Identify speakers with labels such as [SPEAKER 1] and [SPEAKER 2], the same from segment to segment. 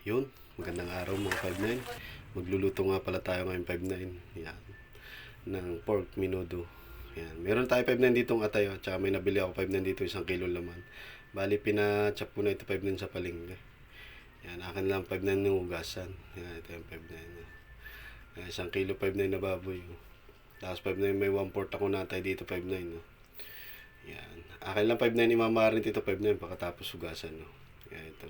[SPEAKER 1] Yun, magandang araw mga 5-9. Magluluto nga pala tayo ngayon 5-9. Yan, ng pork menudo. Yan, meron tayo 5-9 ditong atayo, tsaka may nabili ako 5-9 dito, 1 kilo laman. Bali, pina-chop ko na ito 5-9 sa palengke. Yan, akin lang 5-9 ng hugasan. Yan, ito yung 5-9. Yan, 1 kilo 5-9 na baboy. Tapos 5-9 may 1/4 ako natay dito 5-9. No? Yan, akin lang 5-9 imamarin dito 5-9 pagkatapos hugasan. No? Yan, ito.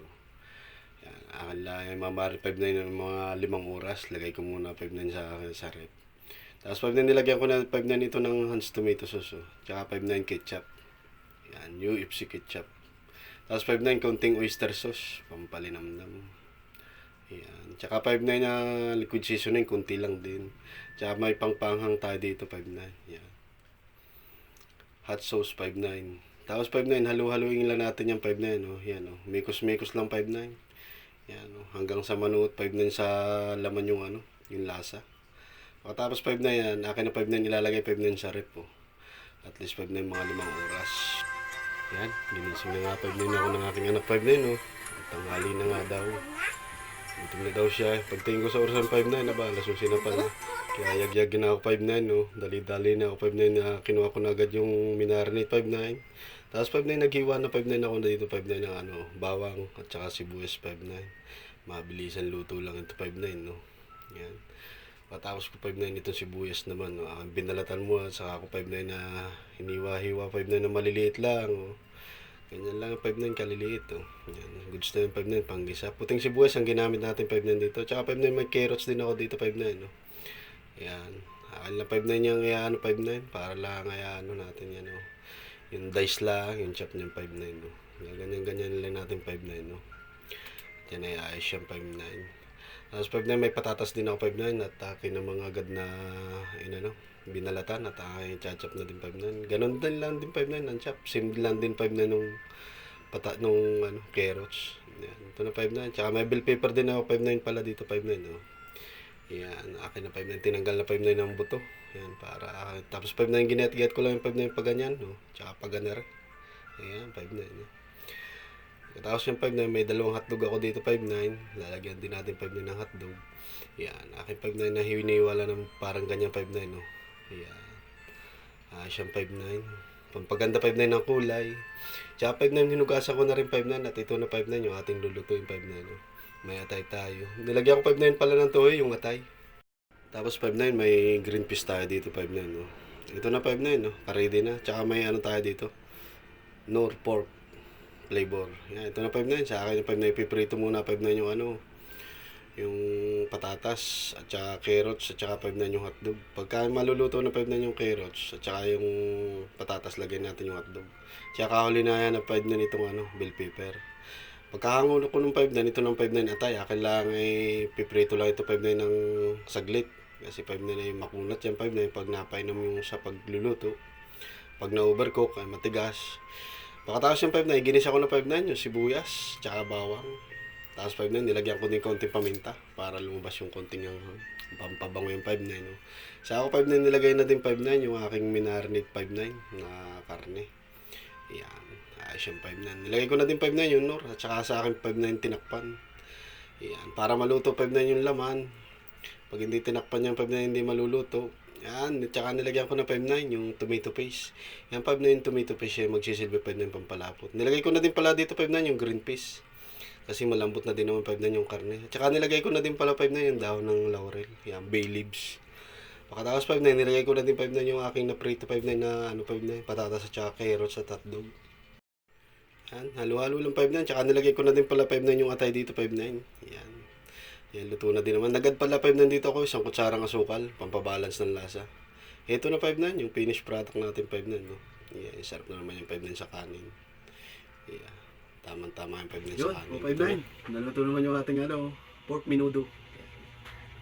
[SPEAKER 1] Yan, akin lang yung mamari 5-9 ng mga 5 oras. Lagay ko muna 5-9 sa rep. Tapos 5-9 nilagyan ko na 5-9 ito ng Hans tomato sauce. Oh. Tsaka 5-9 ketchup. Yan, UFC ketchup. Tapos 5-9 konting oyster sauce. Pampalinamnam. Yan. Tsaka 5-9 na liquid seasoning. Kunti lang din. Tsaka may pangpanghang tayo dito 5-9. Yan. Hot sauce 5-9. Tapos 5-9 halu-haluin lang natin yung 5-9. Oh. Yan, oh. Mikos-mikos lang 5-9. Yan, oh. Hanggang sa manuot 5-9 sa laman yung yung lasa. Pagkatapos 5 na yan, akin na 5 na ilalagay 5 na sa rep po. At least 5 na mga 5 oras. Yan, ginising na nga 5 na ako ng aking anak 5 na no. Tanghali na nga daw. Gutom na daw siya. Pagtingin ko sa orasan 5 na, naba, lasusin na pala. Kaya yagyag na ako 5 na no. Dali-dali na ako 5 na kinuha ko na agad yung minarinate 5 na. Tapos 5 na naghiwa na 5 na ako na dito 5 na ng bawang at saka sibuyas 5 na. Mabilisan luto lang ito 5 na no. Yan. Patapos ko 5-9 itong sibuyas naman. No? Binalatan mo at saka ako 5-9 na hiniwa-hiwa 5-9 na maliliit lang. Oh. Ganyan lang 5-9 kaliliit. Oh. Yan. Goods na yung 5-9 panggisa. Puting sibuyas ang ginamit natin 5-9 dito. Tsaka 5-9 may carrots din ako dito 5-9. No? Yan. Akala na 5-9 yung 5-9 para lang natin yan. Oh. Yung dice lang, yung chop niyang 5-9. No? Ganyan-ganyan lang natin 5-9. No? Yan ay ayos yung 5-9. Tapos 5-9 may patatas din ako 5-9 at akin ng mga agad na binalatan at akin chachap na din 5-9. Ganon din lang din 5-9 ang chop. Simple lang din 5-9 nung carrots. Yan. Ito na 5-9. Tsaka may bell pepper din ako 5-9 pala dito 5-9. Oh. Yan. Akin na 5-9. Tinanggal na 5-9 ang buto. Yan. Tapos 5-9 ginat-giat ko lang yung 5-9 pag ganyan. No? Tsaka pag ganar. Ayan. 5-9. Tapos yung 5-9, may dalawang hotdog ako dito 5-9. Lalagyan din natin 5-9 ng hotdog. Yan, aking 5-9 na hiniwala ng parang ganyan 5-9, no. Yan. Siyang 5-9. Pampaganda 5-9 ng kulay. Tsaka 5-9 hinugasan ko na rin 5-9 at ito na 5-9 yung ating lulutuin 5-9, no. May atay tayo. Nilagyan ko 5-9 pala ng toyo yung atay. Tapos 5-9 may green peas tayo dito 5-9, no. Ito na 5-9, no. Ready na. Tsaka may tayo dito. Nor pork flavor. Yan, ito na 5-9. Sa akin yung 5-9, piprito muna 5-9 yung patatas at saka carrots at saka 5-9 yung hotdog. Pagka maluluto na 5-9 yung carrots at saka yung patatas, lagyan natin yung hotdog. Tsaka huli na yan na 5-9 itong bell pepper. Pagkahangulo ko ng 5-9, ito ng 5-9 atay. Akin lang ay piprito lang ito 5-9 ng saglit. Kasi 5-9 ay makunat yan 5-9 pag napainom yung sa pagluluto. Pag na-overcook ay matigas. Pagkatapos yung 5-9, ginisa ko na 5-9 yung sibuyas, tsaka bawang. Tapos 5-9, nilagyan ko din konting paminta para lumabas yung konting pampabango yung 5-9. No? Sa ako 5-9, nilagay na din 5-9 yung aking minarinate 5-9 na karne. Yan, ayos yung 5-9. Nilagay ko na din 5-9 yung nor, at saka sa akin 5-9 tinakpan. Yan, para maluto 5-9 yung laman. Pag hindi tinakpan yung 5-9, hindi maluluto. Yan, tsaka nilagyan ko na 5-9 yung tomato paste. Yan 5-9 yung tomato paste yung magsisilbi 5-9 pampalapot. Nilagay ko na din pala dito 5-9 yung green peas. Kasi malambot na din naman 5-9 yung karne. Tsaka nilagay ko na din pala 5-9 yung dahon ng laurel. Yan, bay leaves. Pagkatapos 5-9, nilagay ko na din 5-9 yung aking na prito 5-9 na 5-9, patatas at tsaka carrots at hotdog. Yan, halo-halo lang 5-9. Tsaka nilagay ko na din pala 5-9 yung atay dito 5-9. Yan. Yan, luto na din naman. Nagad pala 5-9 dito ako, 1 kutsarang asukal, pampabalance ng lasa. Ito na 5-9, yung finished product natin 5-9, no? Yeah, sarap na naman yung 5-9 sa kanin. Yeah, tama-tama yung 5-9 sa kanin.
[SPEAKER 2] Yun, 5-9. Naluto naman yung ating pork menudo.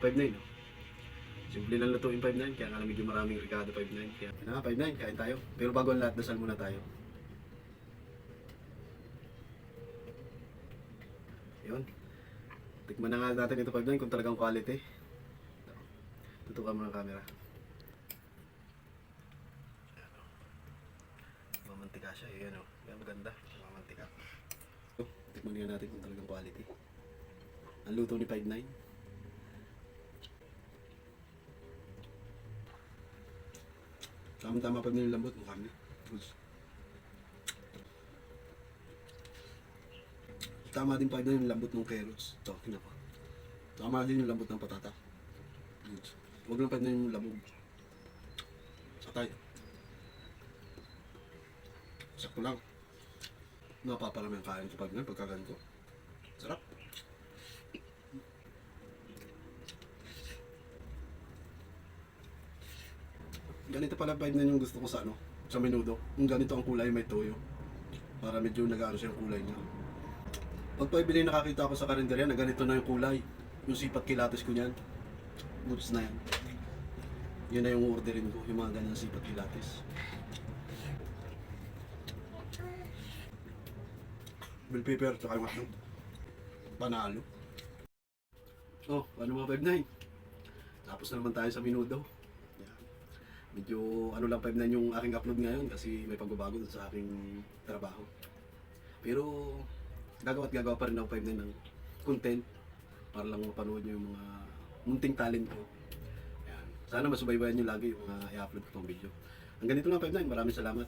[SPEAKER 2] 5-9, no? Simple lang lutuin 5-9, kaya nga medyo maraming ricado 5-9. Kaya na, 5-9, kain tayo. Pero bago ang lahat, dasal muna tayo. Yun. Tikman na nga natin ito 5-9 kung talagang quality. Tutukan mo ng camera. Mamantika siya, yun o. Kaya maganda, mamantika. Tikman nga natin kung talagang quality. Ang luto ni 5'9". Tama-tama pag nilambot ng karne. Goods. Tama din 5'9" yung lambot ng carrots. Ito, tingnan ko. Tama din yung lambot ng patata. Goods. Huwag lang 5'9" yung lamog. Satay. Sakto lang. Napaparami ang kain sa 5'9" pagka ganito. Sarap. Ganito pala 5'9" yung gusto ko sa ano, sa menudo. Yung ganito ang kulay, may toyo. Para medyo nag-ano siya yung kulay niya. Pag paibili nakakita ako sa karinderya na ganito na yung kulay. Yung sipat kilates ko niyan. Goods na yan. Yun na yung orderin ko, yung mga ganyan sipat kilates. Bell pepper, tsaka yung hotdog. Panalo. Oh, ano mga 5'9"? Tapos na naman tayo sa menudo. Yan. Medyo ano lang 5'9" yung aking upload ngayon kasi may pagbabago dun sa aking trabaho. Pero gagawa at gagawa pa rin ako 5'9" ng content para lang mapanood nyo yung mga munting talent ko. Yan. Sana masubaybayan nyo lagi yung mga i-upload ko tong video. Ang ganito lang 5'9", maraming salamat.